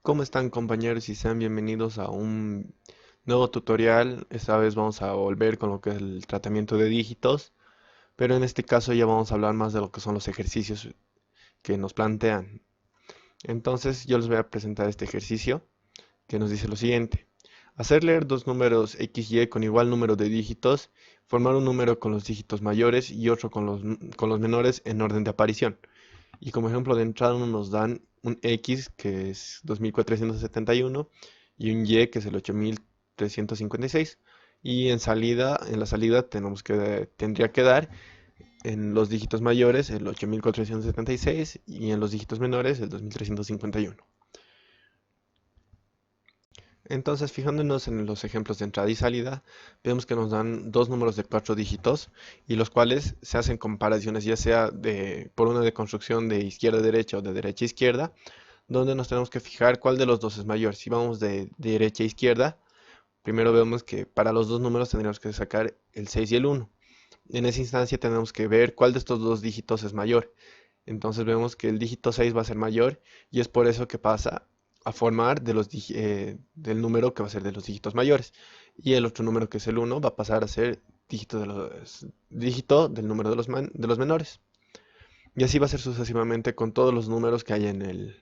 ¿Cómo están compañeros? Y sean bienvenidos a un nuevo tutorial. Esta vez vamos a volver con lo que es el tratamiento de dígitos, pero en este caso ya vamos a hablar más de lo que son los ejercicios que nos plantean. Entonces yo les voy a presentar este ejercicio que nos dice lo siguiente. Hacer leer dos números x y con igual número de dígitos, formar un número con los dígitos mayores y otro con los menores en orden de aparición. Y como ejemplo de entrada nos dan un X que es 2471 y un Y que es el 8356. Y en la salida tendría que dar en los dígitos mayores el 8476 y en los dígitos menores el 2351. Entonces, fijándonos en los ejemplos de entrada y salida, vemos que nos dan dos números de cuatro dígitos y los cuales se hacen comparaciones ya sea por una de construcción de izquierda a derecha o de derecha a izquierda, donde nos tenemos que fijar cuál de los dos es mayor. Si vamos de derecha a izquierda, primero vemos que para los dos números tendríamos que sacar el 6 y el 1. En esa instancia tenemos que ver cuál de estos dos dígitos es mayor. Entonces vemos que el dígito 6 va a ser mayor y es por eso que pasa a formar del número que va a ser de los dígitos mayores. Y el otro número que es el 1 va a pasar a ser dígito del número de los menores. Y así va a ser sucesivamente con todos los números que hay en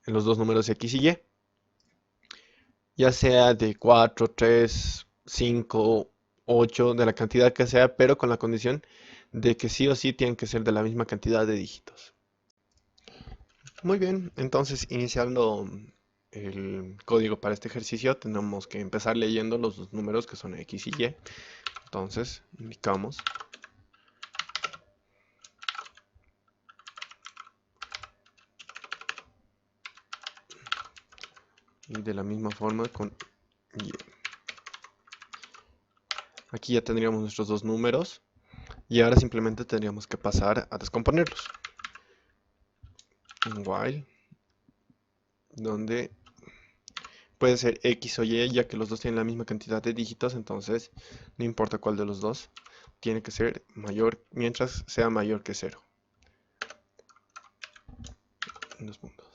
los dos números x y y. Ya sea de 4, 3, 5, 8, de la cantidad que sea, pero con la condición de que sí o sí tienen que ser de la misma cantidad de dígitos. Muy bien, entonces iniciando el código para este ejercicio, tenemos que empezar leyendo los dos números que son x y y. Entonces, indicamos y de la misma forma con y. Aquí ya tendríamos nuestros dos números y ahora simplemente tendríamos que pasar a descomponerlos. Un while donde puede ser X o Y, ya que los dos tienen la misma cantidad de dígitos, entonces no importa cuál de los dos, tiene que ser mayor mientras sea mayor que 0. Dos puntos.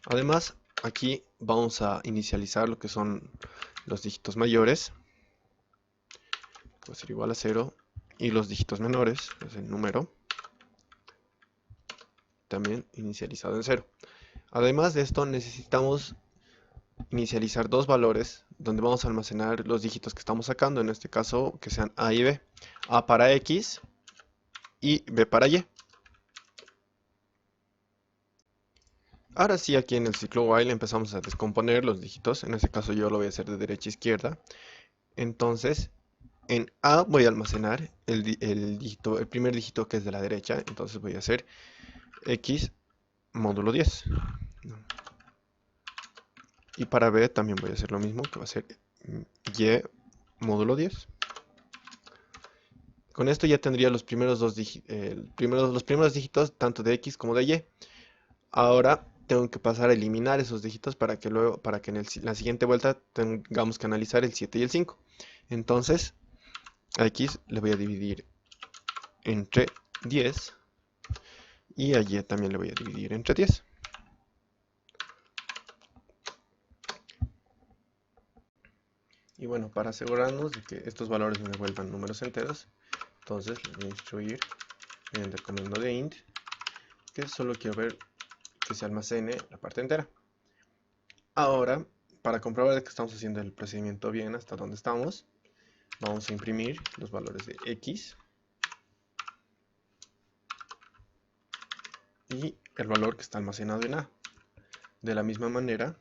Además, aquí vamos a inicializar lo que son los dígitos mayores, puede ser igual a 0, y los dígitos menores, que es el número, también inicializado en 0. Además de esto, necesitamos inicializar dos valores donde vamos a almacenar los dígitos que estamos sacando, en este caso que sean A y B. A para X y B para Y. Ahora sí, aquí en el ciclo while empezamos a descomponer los dígitos. En este caso yo lo voy a hacer de derecha a izquierda. Entonces, en A voy a almacenar el primer dígito que es de la derecha. Entonces voy a hacer X módulo 10. Y para B también voy a hacer lo mismo, que va a ser Y módulo 10. Con esto ya tendría los los primeros dígitos tanto de X como de Y. Ahora tengo que pasar a eliminar esos dígitos para que en la siguiente vuelta tengamos que analizar el 7 y el 5. Entonces, a X le voy a dividir entre 10 y a Y también le voy a dividir entre 10. Y bueno, para asegurarnos de que estos valores me devuelvan números enteros, entonces les voy a instruir mediante el comando de int que solo quiero ver que se almacene la parte entera. Ahora, para comprobar que estamos haciendo el procedimiento bien hasta donde estamos, vamos a imprimir los valores de X y el valor que está almacenado en A. De la misma manera,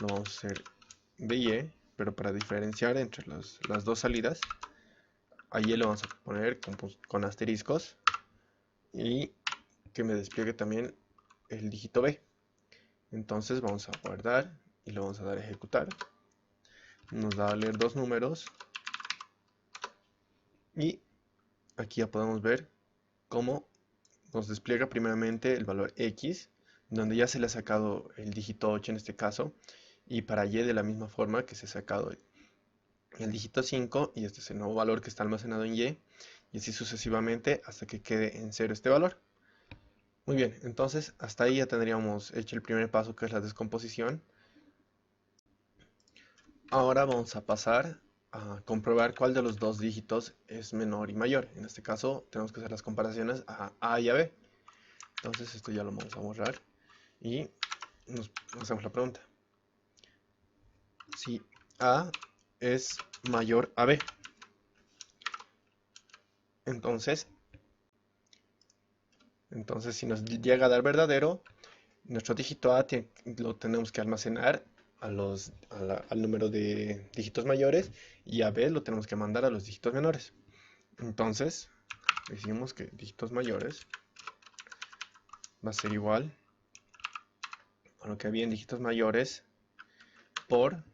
lo vamos a hacer de Y, pero para diferenciar entre las dos salidas, a Y le vamos a poner con asteriscos y que me despliegue también el dígito B. Entonces vamos a guardar y lo vamos a dar a ejecutar. Nos da a leer dos números y aquí ya podemos ver cómo nos despliega primeramente el valor X, donde ya se le ha sacado el dígito 8 en este caso, y para Y de la misma forma que se ha sacado el dígito 5, y este es el nuevo valor que está almacenado en Y, y así sucesivamente hasta que quede en 0 este valor. Muy bien, entonces hasta ahí ya tendríamos hecho el primer paso, que es la descomposición. Ahora vamos a pasar a comprobar cuál de los dos dígitos es menor y mayor. En este caso tenemos que hacer las comparaciones a A y a B. Entonces esto ya lo vamos a borrar y nos hacemos la pregunta. Si A es mayor a B, entonces si nos llega a dar verdadero, nuestro dígito A lo tenemos que almacenar al número de dígitos mayores, y a B lo tenemos que mandar a los dígitos menores. Entonces decimos que dígitos mayores va a ser igual a lo que había en dígitos mayores por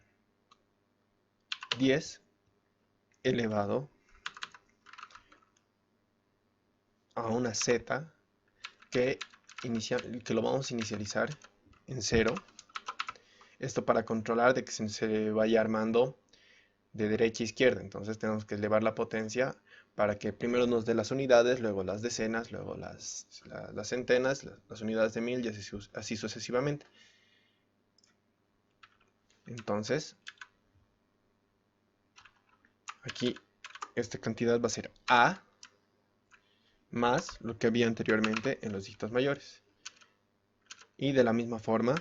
10 elevado a una z que, que lo vamos a inicializar en 0. Esto para controlar de que se vaya armando de derecha a izquierda. Entonces tenemos que elevar la potencia para que primero nos dé las unidades, luego las decenas, luego las centenas, las unidades de mil, y así sucesivamente. Entonces aquí esta cantidad va a ser A más lo que había anteriormente en los dígitos mayores. Y de la misma forma,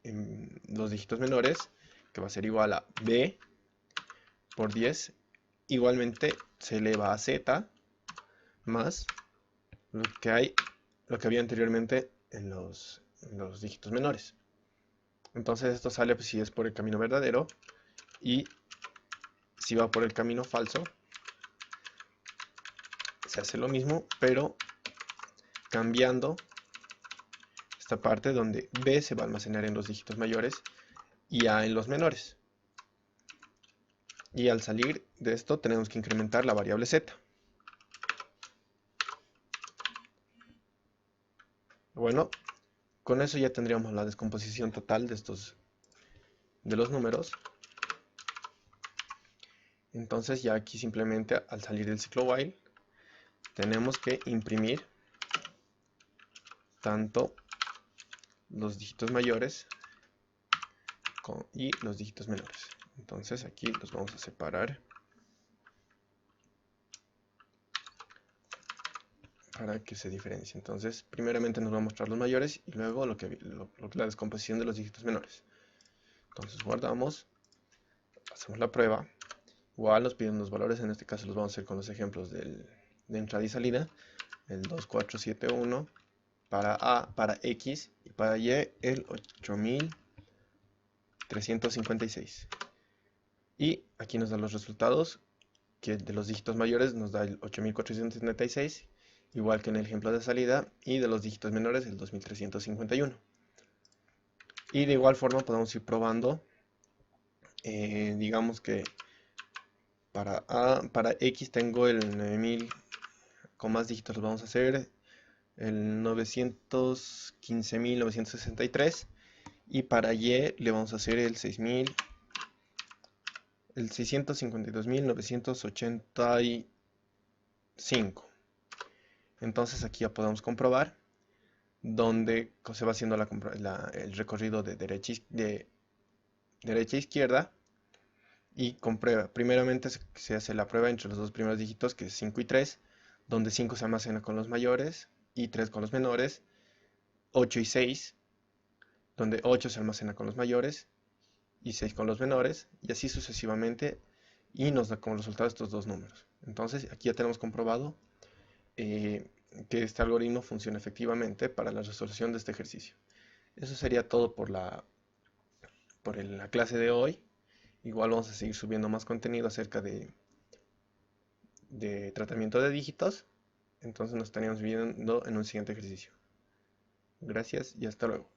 en los dígitos menores, que va a ser igual a B por 10, igualmente se eleva a Z más lo que había anteriormente en los dígitos menores. Entonces esto sale, pues, si es por el camino verdadero, y si va por el camino falso, se hace lo mismo, pero cambiando esta parte donde B se va a almacenar en los dígitos mayores y A en los menores. Y al salir de esto tenemos que incrementar la variable Z. Bueno, con eso ya tendríamos la descomposición total de los números. Entonces ya aquí simplemente al salir del ciclo while tenemos que imprimir tanto los dígitos mayores y los dígitos menores. Entonces aquí los vamos a separar para que se diferencie. Entonces primeramente nos va a mostrar los mayores y luego la descomposición de los dígitos menores. Entonces guardamos, hacemos la prueba. Igual nos piden los valores, en este caso los vamos a hacer con los ejemplos de entrada y salida. El 2471 para A, para X, y para Y el 8356. Y aquí nos dan los resultados, que de los dígitos mayores nos da el 8476, igual que en el ejemplo de salida, y de los dígitos menores el 2351. Y de igual forma podemos ir probando, digamos que para X tengo el 9000, con más dígitos los vamos a hacer, el 915963, y para Y le vamos a hacer el 652.985. Entonces aquí ya podemos comprobar donde se va haciendo el recorrido de derecha a izquierda, y comprueba. Primeramente se hace la prueba entre los dos primeros dígitos, que es 5 y 3, donde 5 se almacena con los mayores y 3 con los menores. 8 y 6, donde 8 se almacena con los mayores y 6 con los menores, y así sucesivamente, y nos da como resultado estos dos números. Entonces aquí ya tenemos comprobado que este algoritmo funciona efectivamente para la resolución de este ejercicio. Eso sería todo por la clase de hoy. Igual vamos a seguir subiendo más contenido acerca de tratamiento de dígitos. Entonces nos estaríamos viendo en un siguiente ejercicio. Gracias y hasta luego.